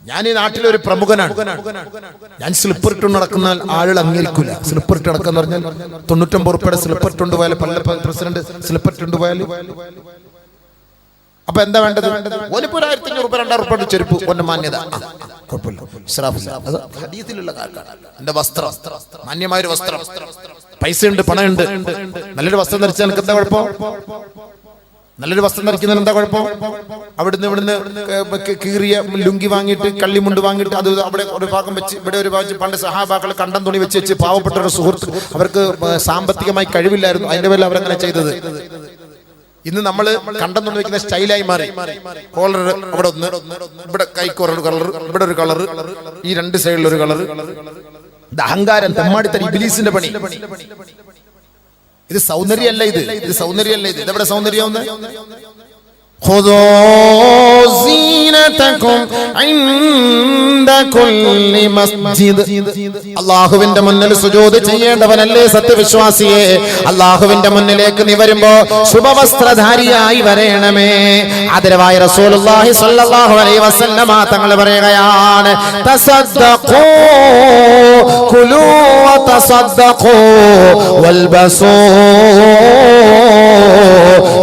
ഞാൻ ഈ നാട്ടിലെ ഒരു പ്രമുഖനാണ്. ഞാൻ സ്ലിപ്പർ ഇട്ട് നടക്കുന്ന ആളുകൾ അംഗീകരിക്കില്ല. സ്ലിപ്പർ ഇട്ട് നടക്കാന്ന് പറഞ്ഞാൽ 99 ഉറുപ്പിയുടെ സ്ലിപ്പർ ഇട്ടുകൊണ്ട് പോയാൽ പല പ്രസിഡന്റ് സ്ലിപ്പർ ഇട്ടുകൊണ്ട് പോയാൽ അപ്പൊ എന്താ വേണ്ടത്? ഓനിപ്പോ 1500 രൂപ 2000 ഉറുപ്പിയുടെ ചെരുപ്പ് ഒന്റെ മാന്യത കുഴപ്പമില്ല. അത് ഹദീസിലുള്ള കാര്യമാണ്. എന്റെ വസ്ത്രം മാന്യമായൊരു വസ്ത്രം, പൈസ ഉണ്ട്, പണമുണ്ട്, നല്ലൊരു വസ്ത്രം ധരിച്ചാൽ എനിക്ക് എന്താ കുഴപ്പം? നല്ലൊരു വസ്ത്രം ധരിക്കുന്നതിന് എന്താ കുഴപ്പം? ഇവിടുന്ന് കീറിയ ലുങ്കി വാങ്ങിയിട്ട് കള്ളിമുണ്ട് വാങ്ങിയിട്ട് അത് അവിടെ ഒരു ഭാഗം വെച്ച് ഇവിടെ ഒരു ഭാഗം. പണ്ട് സഹാബാക്കൾ കണ്ടം തുണി വെച്ച് പാവപ്പെട്ട ഒരു സുഹൃത്ത്, അവർക്ക് സാമ്പത്തികമായി കഴിവില്ലായിരുന്നു, അതിന്റെ പേരിൽ അവരങ്ങനെ ചെയ്തത്. ഇന്ന് നമ്മൾ കണ്ടം തുണി വെക്കുന്ന സ്റ്റൈലായി മാറി. കോളർ അവിടെ ഒന്ന്, ഇവിടെ കൈക്കോറൊരു കളർ, ഇവിടെ ഒരു കളർ, ഈ രണ്ട് സൈഡിലൊരു കളർ. ഇത് അഹങ്കാരം, തെമ്മാടിത്തരി, ഇബ്ലീസിന്റെ പണി. ഇത് സൗന്ദര്യമല്ല, ഇത് സൗന്ദര്യമല്ല. ഇതെവിടെ സൗന്ദര്യം? അള്ളാഹുവിന്റെ മുന്നിൽ സുജൂദ് ചെയ്യേണ്ടവനല്ലേ സത്യവിശ്വാസിയെ? അള്ളാഹുവിന്റെ മുന്നിലേക്ക് നീ വരുമ്പോ ശുഭവസ്ത്രധാരിയായി വരേണമേ. ആദരവായ റസൂലുള്ളാഹി സ്വല്ലല്ലാഹു അലൈഹി വസല്ലമ തങ്ങൾ പറയുകയാണ്, തസദ്ദഖൂ കുലൂ വതസദ്ദഖൂ വൽബസൂ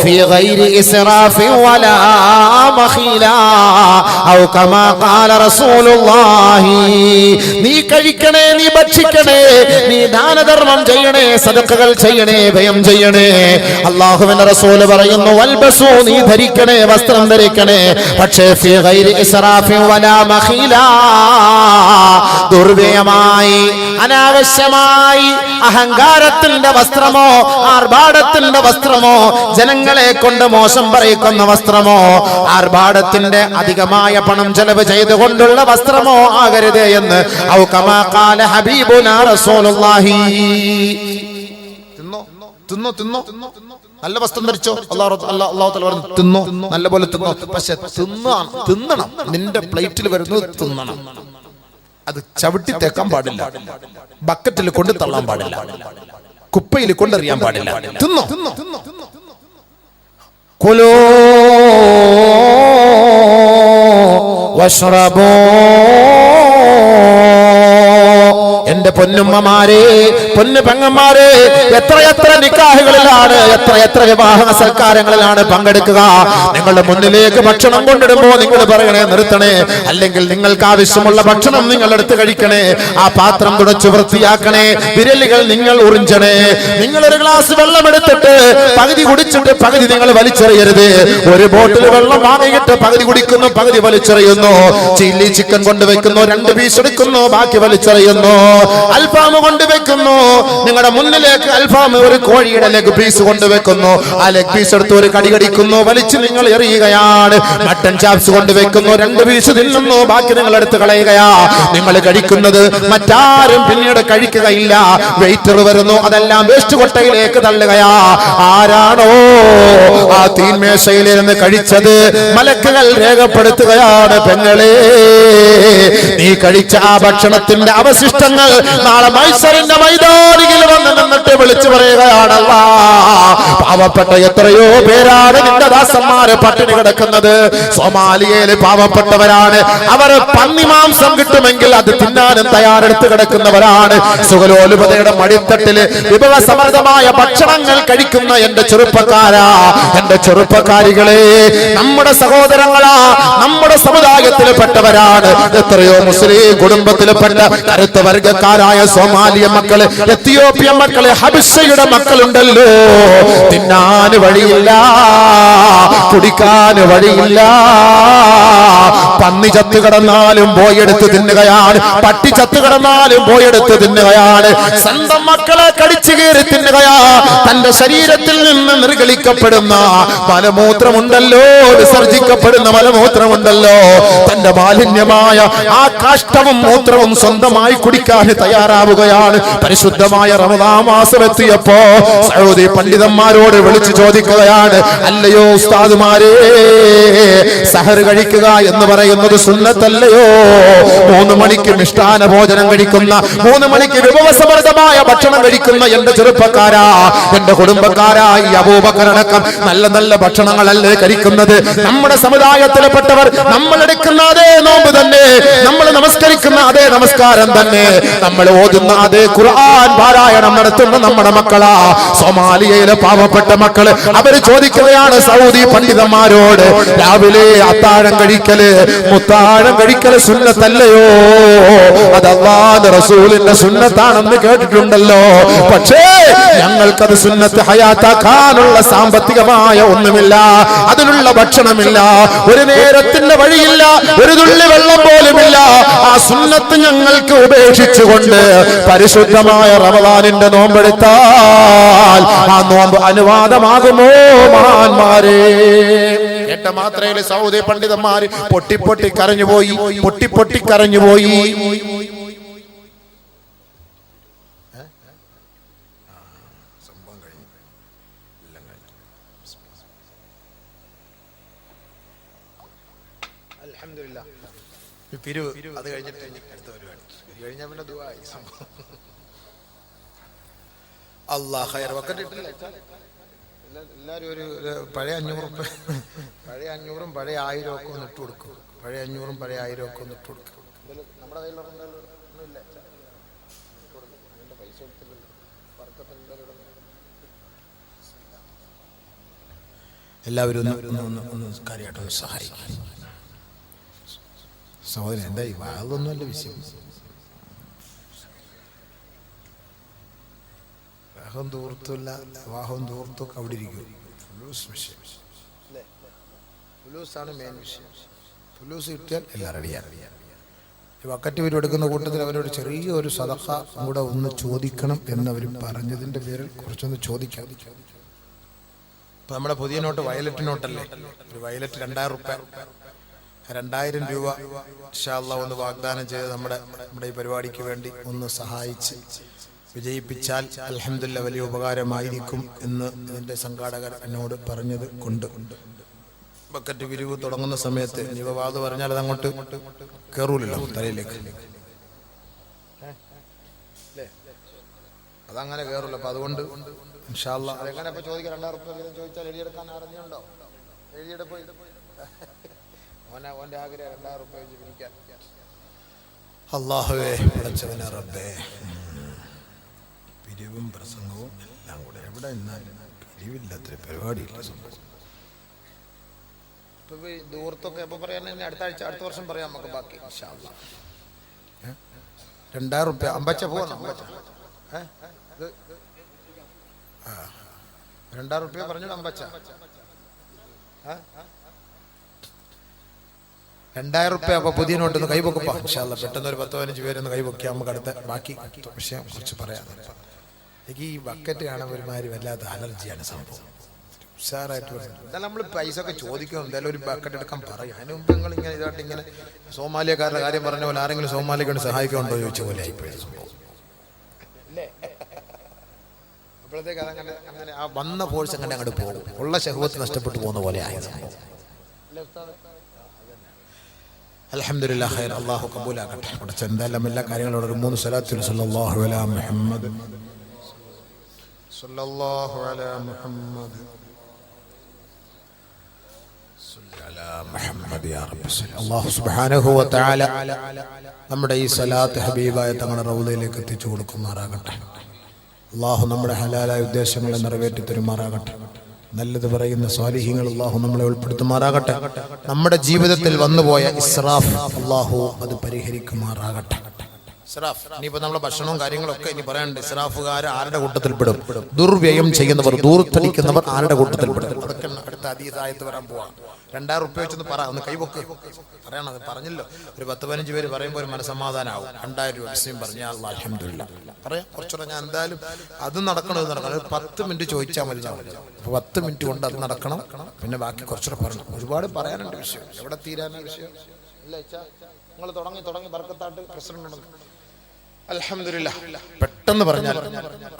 ഫീ ഗൈരി ഇസ്റാഫി വലാ മഖീലാ ഔ കമാ ഖാല റസൂലുള്ളാഹി. നീ കഴിക്കണേ, നീ ഭക്ഷിക്കണേ, നീ ദാനധർമ്മം ചെയ്യണേ, സദഖകൾ ചെയ്യണേ, ഭയം ചെയ്യണേ. അല്ലാഹുവിന്റെ റസൂൽ പറയുന്നു, വൽബസു, നീ ധരിക്കണേ, വസ്ത്രം ധരിക്കണേ, പക്ഷേ ഫീ ഗൈരി ഇസ്റാഫി വലാ മഖീലാ, ദുർവ്യയമായി അനാവശ്യമായി അഹങ്കാരത്തിന്റെ വസ്ത്രമോ ആർഭാടത്തിന്റെ വസ്ത്രമോ ജനങ്ങളെ കൊണ്ട് മോശം പറയിക്കുന്ന വസ്ത്രമോ ആർഭാടത്തിന്റെ അധികമായ പണം ചെലവ് ചെയ്തുകൊണ്ടുള്ള വസ്ത്രമോ ആകരുത് എന്ന് ഔ കമാ ഖാല ഹബീബുനാ റസൂലുള്ളാഹി. തിന്നോ നല്ല വസ്ത്രം ധരിച്ചോ, അല്ലാഹു തആല പറഞ്ഞു തിന്നോ, നല്ല പോലെ തിന്നോ, പക്ഷെ തിന്നണം. നിന്റെ പ്ലേറ്റിൽ വരുന്നത് തിന്നണം. അത് ചവിട്ടി തേക്കാൻ പാടില്ല, ബക്കറ്റിൽ കൊണ്ട് തള്ളാൻ പാടില്ല, കുപ്പയിൽ കൊണ്ടെറിയാൻ പാടില്ല. തിന്നോ. കുലൂ വശ്റബൂ. എന്റെ പൊന്നുമ്മമാരെ, പൊന്നു പെങ്ങന്മാരെ, എത്രയെത്ര നിക്കാഹുകളിലാണ്, എത്രയെത്ര വിവാഹ സൽക്കാരങ്ങളിലാണ് പങ്കെടുക്കുക. നിങ്ങളുടെ മുന്നിലേക്ക് ഭക്ഷണം കൊണ്ടിടുമ്പോ നിങ്ങൾ പറയണേ നിർത്തണേ, അല്ലെങ്കിൽ നിങ്ങൾക്ക് ആവശ്യമുള്ള ഭക്ഷണം നിങ്ങൾ എടുത്ത് കഴിക്കണേ, ആ പാത്രം തുടച്ചു വൃത്തിയാക്കണേ, വിരലുകൾ നിങ്ങൾ ഉറിഞ്ചണേ. നിങ്ങൾ ഒരു ഗ്ലാസ് വെള്ളം എടുത്തിട്ട് പകുതി കുടിച്ചിട്ട് പകുതി നിങ്ങൾ വലിച്ചെറിയരുത്. ഒരു ബോട്ടിൽ വെള്ളം വാങ്ങിയിട്ട് പകുതി കുടിക്കുന്നു, പകുതി വലിച്ചെറിയുന്നു. ചില്ലി ചിക്കൻ കൊണ്ടുവയ്ക്കുന്നു, 2 പീസ് എടുക്കുന്നു, ബാക്കി വലിച്ചെറിയുന്നു. അൽഫാം കൊണ്ടുവെക്കുന്നു, നിങ്ങളുടെ മുന്നിലേക്ക് അൽഫാം ഒരു കോഴിയുടെ ലെഗ് പീസ് കൊണ്ടുവെക്കുന്നു, ആ ലെഗ് പീസ് എടുത്ത് ഒരു കടി കടിക്കുന്നു, വലിച്ച് നിങ്ങൾ എറിയുകയാണ്. മട്ടൻ ചാപ്സ് കൊണ്ടുവെക്കുന്നു, 2 പീസ് തിന്നുന്നു, ബാക്കി നിങ്ങൾ എടുത്ത് കളയുകയാ. നിങ്ങൾ കഴിക്കുന്നത് മറ്റാരും പിന്നീട് കഴിക്കുകയില്ല. വെയിറ്റർ വരുന്നു, അതെല്ലാം വേസ്റ്റ് കൊട്ടയിലേക്ക് തള്ളുകയാ. ആരാണോ ആ തീന്മേശയിലിരുന്ന് കഴിച്ചത് മലക്കുകൾ രേഖപ്പെടുത്തുകയാണ്, പെങ്ങളെ നീ കഴിച്ച ആ ഭക്ഷണത്തിന്റെ അവശിഷ്ടങ്ങൾ നാളെ മൈസറിന്റെ മൈതാനിയിൽ വന്ന് നിന്നിട്ട് വിളിച്ചു പറയുകയാണ്, പാവപ്പെട്ട എത്രയോ പേരാണ് നിന്റെ ദാസന്മാര് പട്ടിണി കിടക്കുന്നത്. സോമാലിയയില് പാവപ്പെട്ടവരാണ്, അവർ പന്നിമാംസം കിട്ടുമെങ്കിൽ അത് തിന്നാനും തയ്യാറെടുത്ത് കിടക്കുന്നവരാണ്. സുഖലോലുപതയുടെ മടിത്തട്ടില് വിഭവസമൃദ്ധമായ ഭക്ഷണങ്ങൾ കഴിക്കുന്ന എന്റെ ചെറുപ്പക്കാരാ, എന്റെ ചെറുപ്പക്കാരികളെ, നമ്മുടെ സഹോദരങ്ങളാ, നമ്മുടെ സമുദായത്തിൽപ്പെട്ടവരാണ്. എത്രയോ മുസ്ലിം കുടുംബത്തിൽപ്പെട്ട കരുത്ത വർഗക്കാരായ സോമാലിയ മക്കള്, എത്തിയോപ്യൻ മക്കള്, ഹബിഷയുടെ മക്കളുണ്ടല്ലോ. തിന്നാന് വഴിയില്ല, കുടിക്കാന് വഴിയില്ല. പന്നി ചത്തു കിടന്നാലും പോയെടുത്ത് തിന്നുകയാണ്, പട്ടി ചത്തു കിടന്നാലും പോയെടുത്ത് തിന്നുകയാണ്. സ്വന്തം മക്കളെ കടിച്ചു കീറി തിന്നുകയാ. തന്റെ ശരീരത്തിൽ നിന്ന് നിർഗളിക്കപ്പെടുന്ന മലമൂത്രമുണ്ടല്ലോ, വിസർജിക്കപ്പെടുന്ന മലമൂത്രമുണ്ടല്ലോ, തന്റെ മാലിന്യമായ ആ കാഷ്ടവും മൂത്രവും സ്വന്തമായി കുടിക്കാൻ തയ്യാറാവുകയാണ്. പരിശുദ്ധമായ റമദാൻ മാസം എത്തിയപ്പോ സൗദി പണ്ഡിതന്മാരോട് വിളിച്ചു ചോദിക്കുകയാണ്, അല്ലയോ ഉസ്താദുമാരെ, സഹർ കഴിക്കുക എന്ന് പറയുന്നത് സുന്നത്തല്ലയോ? 3 മണിക്ക് മിഷ്ടാന ഭോജനം കഴിക്കുന്ന, 3 മണിക്ക് വിഭവസമൃദ്ധമായ ഭക്ഷണം കഴിക്കുന്ന എന്റെ ചെറുപ്പക്കാരാ, എന്റെ കുടുംബക്കാരാ, ഈ അബൂബക്കറടക്കം നല്ല നല്ല ഭക്ഷണങ്ങളല്ലേ കഴിക്കുന്നത്. നമ്മുടെ സമുദായത്തിൽപ്പെട്ടവർ നമ്മൾ എടുക്കുന്ന അതേ നോമ്പ് തന്നെ നമസ്കരിക്കുന്ന അതേ നമസ്കാരം തന്നെ നമ്മൾ ഓതുന്ന അതേ ഖുർആൻ പാരായണം നടത്തുന്ന നമ്മുടെ മക്കളാ. സോമാലിയയിലെ പാവപ്പെട്ട മക്കള് അവര് ചോദിക്കുകയാണ് സൗദി പണ്ഡിതന്മാരോട്, രാവിലെ അത്താഴം കഴിക്കല് മുത്താഴം കഴിക്കല് സുന്നത്തല്ലയോ? അത് അല്ലാഹുവിന്റെ റസൂലിന്റെ സുന്നത്താണെന്ന് കേട്ടിട്ടുണ്ടല്ലോ, പക്ഷേ ഞങ്ങൾക്കത് സുന്നത്ത് ഹയാത്താക്കാനുള്ള സാമ്പത്തികമായ ഒന്നുമില്ല, അതിനുള്ള ഭക്ഷണമില്ല, ഒരു നേരത്തിന്റെ വഴിയില്ല, ഒരു തുള്ളി വെള്ളം പോലുമില്ല. ആ സുന്നത്ത് ഞങ്ങൾക്ക് ഉപേക്ഷിച്ചുകൊണ്ട് പരിശുദ്ധമായ റമദാനിന്റെ നോമ്പെടുത്താൽ ആ നോമ്പ് അനുവാദമാകുമോ? മഹാന്മാരെ, കേട്ട മാത്രയില് സൗദി പണ്ഡിതന്മാര് പൊട്ടി കരഞ്ഞുപോയി, പൊട്ടി കരഞ്ഞുപോയി. പിരിവ് അത് കഴിഞ്ഞിട്ട് അടുത്ത പരിപാടി കഴിഞ്ഞാൽ പിന്നെ ദുആയി സംഭവം. അല്ലാഹ് ഖൈർ വക്കറ്റ് ഇട്ടില്ല. എല്ലാവരും ഒരു പഴയ 500 പഴയ 500ഉം പഴയ 1000 ഒക്കെ ഒന്ന് ഇട്ട് കൊടുക്കും. പഴയ 500ഉം പഴയ 1000 ഒക്കെ ഒന്ന് ഇട്ട് കൊടുക്കും. നമ്മുടെ കയ്യിലൊന്നുമില്ല, പൈസ എല്ലാവരും ഒന്ന് കാര്യമായിട്ടൊന്ന് സഹായിക്കും. സഹോദരൻ എന്താ ഈ വാതൊന്നുമല്ല വിഷയം. വിവാഹം തൂർത്തില്ല, വിവാഹം തൂർത്തൊക്കെ അവിടെ ഇരിക്കും. ഫുലൂസ് വിഷയം അല്ലേ? ഫുലൂസാണ് മെയിൻ വിഷയം. ഫുലൂസ് കിട്ടിയാൽ എല്ലാം റെഡിയാണ്. ഈ വക്കറ്റ് എടുക്കുന്ന കൂട്ടത്തിൽ അവരോട് ചെറിയൊരു സദഖ കൂടെ ഒന്ന് ചോദിക്കണം എന്നവർ പറഞ്ഞതിൻ്റെ പേരിൽ കുറച്ചൊന്ന് ചോദിക്കാം. ഇപ്പം നമ്മുടെ പുതിയ നോട്ട് വയലറ്റ് നോട്ടല്ലേ? ഒരു വയലറ്റ് 2000 രൂപ, 2000 രൂപ ഇൻഷാ അല്ലാഹ് ഒന്ന് വാഗ്ദാനം ചെയ്ത് നമ്മുടെ ഈ പരിപാടിക്ക് വേണ്ടി ഒന്ന് സഹായിച്ച് വിജയിപ്പിച്ചാൽ അൽഹംദുലില്ലാഹ് വലിയ ഉപകാരമായിരിക്കും എന്ന് ഇതിൻ്റെ സംഘാടകർ എന്നോട് പറഞ്ഞത് കൊണ്ട് ബക്കറ്റ് വിരിവ് തുടങ്ങുന്ന സമയത്ത് നിവവാദ് പറഞ്ഞാൽ അത് അങ്ങോട്ട് കയറൂലല്ലോ തലയിലേക്ക്, അതങ്ങനെ കയറൂല്ലോ. അപ്പം അതുകൊണ്ട് ഇൻഷാ അല്ലാഹ് അതെങ്ങനെ ഇപ്പം ചോദിക്കാം. 2000 രൂപ ചോദിച്ചാൽ എഴുതിയെടുക്കാൻ അറിഞ്ഞുണ്ടോ? എഴുതിയെടുപ്പ് ഓൻ്റെ ആഗ്രഹം 2000 രൂപ വെച്ച് പിരിക്കാൻ. അല്ലാഹുവേ പടച്ചവനെ റബ്ബേ, പിരിവും പ്രസംഗവും എല്ലാം കൂടെ എവിടെ നിന്നാലും പിരിവില്ലാത്തൊരു പരിപാടിയില്ല. ഇപ്പം ദൂരത്തൊക്കെ എപ്പോൾ പറയാൻ അടുത്ത വർഷം പറയാം നമുക്ക് ബാക്കി ഇൻഷാ അല്ലാഹ്. 2000 രൂപ അമ്പച്ച പോകണം. 2000 രൂപ പറഞ്ഞിട്ട് അമ്പച്ച 2000 രൂപ. അപ്പൊ പുതിയ നോട്ടൊന്ന് കൈവെക്കുമ്പോ ഇൻഷാ അല്ലാഹ് പെട്ടെന്ന് ഒരു 10-15 പേരൊന്ന് കൈവെക്കാം. നമുക്ക് അടുത്ത ബാക്കി വിഷയം കുറിച്ച് പറയാം. എനിക്ക് ഈ ബക്കറ്റ് കാണാൻ ഒരുമാതിരി വല്ലാത്ത അലർജിയാണ് സംഭവം. ഉഷാറായിട്ട് എന്തായാലും നമ്മൾ പൈസ ഒക്കെ ചോദിക്കും, എന്തായാലും ഒരു ബക്കറ്റ് എടുക്കാൻ പറയും. അതിന് മുമ്പ് നിങ്ങൾ ഇങ്ങനെ ഇതായിട്ട് ഇങ്ങനെ സോമാലിയക്കാരുടെ കാര്യം പറഞ്ഞ പോലെ ആരെങ്കിലും സോമാലിയക്കൊണ്ട് സഹായിക്കുന്നുണ്ടോ ചോദിച്ച പോലെ ആയിപ്പോയി സംഭവം അല്ലേ? അപ്പോഴത്തേക്ക് അതങ്ങനെ അങ്ങനെ ആ വന്ന ഫോഴ്സ് അങ്ങനെ അങ്ങോട്ട് പോകും, ഉള്ള ശഹ്വത്ത് നഷ്ടപ്പെട്ടു പോകുന്ന പോലെ ആയ സംഭവം. അൽഹംദുലില്ലാഹ് ഖൈർ, അല്ലാഹു കബൂലാക്കട്ടെ. ഇവിടെ എന്തായാലും എല്ലാ കാര്യങ്ങളോട് ഒരു 3 സ്വലാത്ത് സല്ലല്ലാഹു അലാ മുഹമ്മദ് സല്ലല്ലാഹു അലാ മുഹമ്മദ് സല്ലല്ലാഹു അലാ മുഹമ്മദ് യാ റബ്ബി സല്ലല്ലാഹു. അല്ലാഹു സുബ്ഹാനഹു വ തആല നമ്മുടെ ഈ സ്വലാത്ത് ഹബീബായ തങ്ങളുടെ റൗളയിലേക്ക് എത്തിച്ചു കൊടുക്കുമാറാകട്ടെ. അല്ലാഹു നമ്മുടെ ഹലാലായ ഉദ്ദേശങ്ങളെ നിറവേറ്റി തരുമാറാകട്ടെ. നല്ലത് പറയുന്ന സ്വാലിഹീങ്ങൾ അല്ലാഹു നമ്മളെ ഉൾപ്പെടുത്തുമാറാകട്ടെ. നമ്മുടെ ജീവിതത്തിൽ വന്നുപോയ ഇസ്രാഫ് അല്ലാഹു അത് പരിഹരിക്കുമാറാകട്ടെ. ഇസ്രാഫ് ഇനിയിപ്പോ നമ്മുടെ ഭക്ഷണവും കാര്യങ്ങളൊക്കെ ഇനി പറയാനുണ്ട്. ഇസ്രാഫുകാർ ആരുടെ കൂട്ടത്തിൽപ്പെടും? ദുർവ്യയം ചെയ്യുന്നവർ, ദൂർത്തടിക്കുന്നവർ ആരുടെ കൂട്ടത്തിൽപ്പെടും? അതൊക്കെ അടുത്ത ഹദീസായത്ത് വരാൻ പോവാം. 2000 രൂപ വെച്ചൊന്ന് പറ, ഒന്ന് കൈവൊക്കെ പറയണത് പറഞ്ഞല്ലോ. ഒരു 10-15 പേര് പറയുമ്പോൾ ഒരു മനസമാധാനമാവും. 2000 രൂപ വിഷയം പറഞ്ഞാൽ അല്ലാഹ് അൽഹംദുലില്ലാഹ് പറയാം. കുറച്ചുകൂടെ ഞാൻ എന്തായാലും അത് നടക്കണം. 10 മിനിറ്റ് ചോദിച്ചാൽ മതി. അപ്പോൾ 10 മിനിറ്റ് കൊണ്ട് അത് നടക്കണം. പിന്നെ ബാക്കി കുറച്ചുകൂടെ പറയണം. ഒരുപാട് പറയാനുണ്ട് വിഷയം. എവിടെ തീരാനാ വിഷയം ഇല്ല. നിങ്ങൾ തുടങ്ങി ബർക്കത്തായിട്ട് പ്രസിഡന്റ് ഉണ്ടെന്ന് അൽഹംദുലില്ലാഹ് പെട്ടെന്ന് പറഞ്ഞാൽ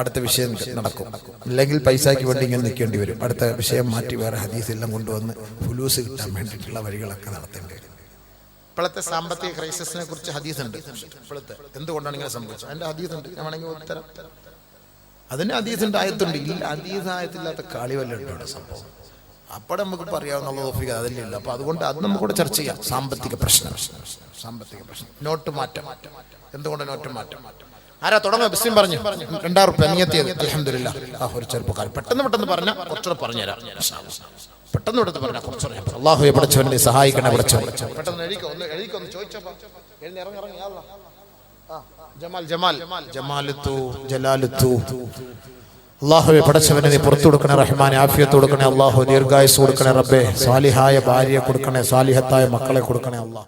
അടുത്ത വിഷയം നടക്കും. അല്ലെങ്കിൽ പൈസയ്ക്ക് വേണ്ടി ഇങ്ങനെ നിൽക്കേണ്ടി വരും. അടുത്ത വിഷയം മാറ്റി വേറെ ഹദീസ് എല്ലാം കൊണ്ടുവന്ന് ഫുലൂസ് കിട്ടാൻ വേണ്ടിയിട്ടുള്ള വഴികളൊക്കെ നടത്തേണ്ടി വരും. ഇപ്പോഴത്തെ സാമ്പത്തിക ക്രൈസിസിനെ കുറിച്ച് ഹദീസ് ഉണ്ട്. ഇപ്പോഴത്തെ എന്തുകൊണ്ടാണ് ഇങ്ങനെ സംഭവിച്ചത് അതിന്റെ ഹദീസ് ഉണ്ട്. ഞാൻ വേണമെങ്കിൽ ഉത്തരം അതിന് ഹദീസിന്റെ ആയത്തുണ്ട്. ഇല്ല, ഹദീസ് ആയത്തില്ലാത്ത കളി വല്ലതും സംഭവം. അപ്പോൾ നമുക്ക് പറയാവുന്ന തോഫിക അതിലില്ല. അപ്പൊ അതുകൊണ്ട് അത് നമുക്കൂടെ ചർച്ച ചെയ്യാം. സാമ്പത്തിക പ്രശ്നം, നോട്ട് മാറ്റം. എന്തുകൊണ്ട് നോട്ട് മാറ്റം? ആരാ തുടങ്ങാം? ബിസ്മിൻ പറഞ്ഞു. 2000 റുപ്യ നിയത്തിയത്. അൽഹംദുലില്ലാ. ഒരു ചെറുപ്പക്കാരൻ പെട്ടെന്ന് പറഞ്ഞാൽ കുറച്ചുകൂടെ പറഞ്ഞുതരാം. പെട്ടെന്ന് എടുത്ത് പറഞ്ഞാൽ കുറച്ചുകൂടെ. അല്ലാഹുവേ പഠിച്ചവനെ സഹായിക്കണേ. പെട്ടെന്ന് എഴുതിക്കൊന്ന് ചോദിച്ചപ്പോ ജമാലുത്തു. അല്ലാഹുവേ പഠിച്ചവനെ നീ പുറത്തു കൊടുക്കണേ റഹ്മാനെ, ആഫിയത്ത് കൊടുക്കണേ അല്ലാഹു, ദീർഘായുസ് കൊടുക്കണേ റബ്ബേ, സാലിഹായ ഭാര്യയെ കൊടുക്കണേ, സാലിഹത്തായ മക്കളെ കൊടുക്കണേ അല്ലാഹ്.